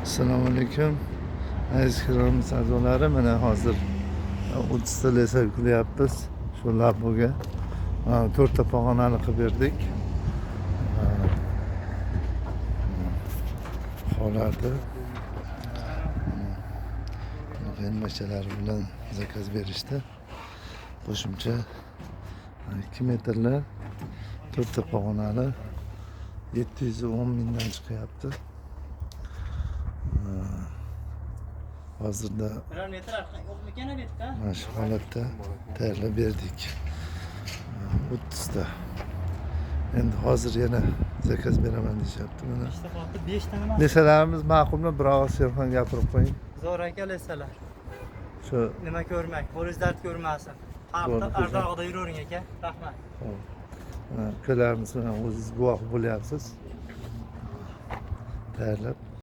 Assalomu alaykum. Aziz kiram savdolari, mana hozir 30 ta lesa yuklayapmiz. Shu laboga 4 ta pog'onani qilib berdik. Holati xizmatchilari bilan zakaz berishdi. Qo'shimcha 2 metrli 4 ta pog'onani 710 mingdan chiqyapti. Hozirda mana shu holatda tayyorlab berdik. 30 ta. Endi hozir yana zakaz beraman deyapti. Mana lesalarimiz ma'qulmi? Bir og'iz ham gapirib qo'ying. Zo'r aka lesalar. Shu Nima ko'rmak, qo'lingiz dard ko'rmasin. Ardog'ida yuravering aka. Rahmat. ukalarimiz bilan o'zingiz guvoh bo'lyapsiz. Tayyorlab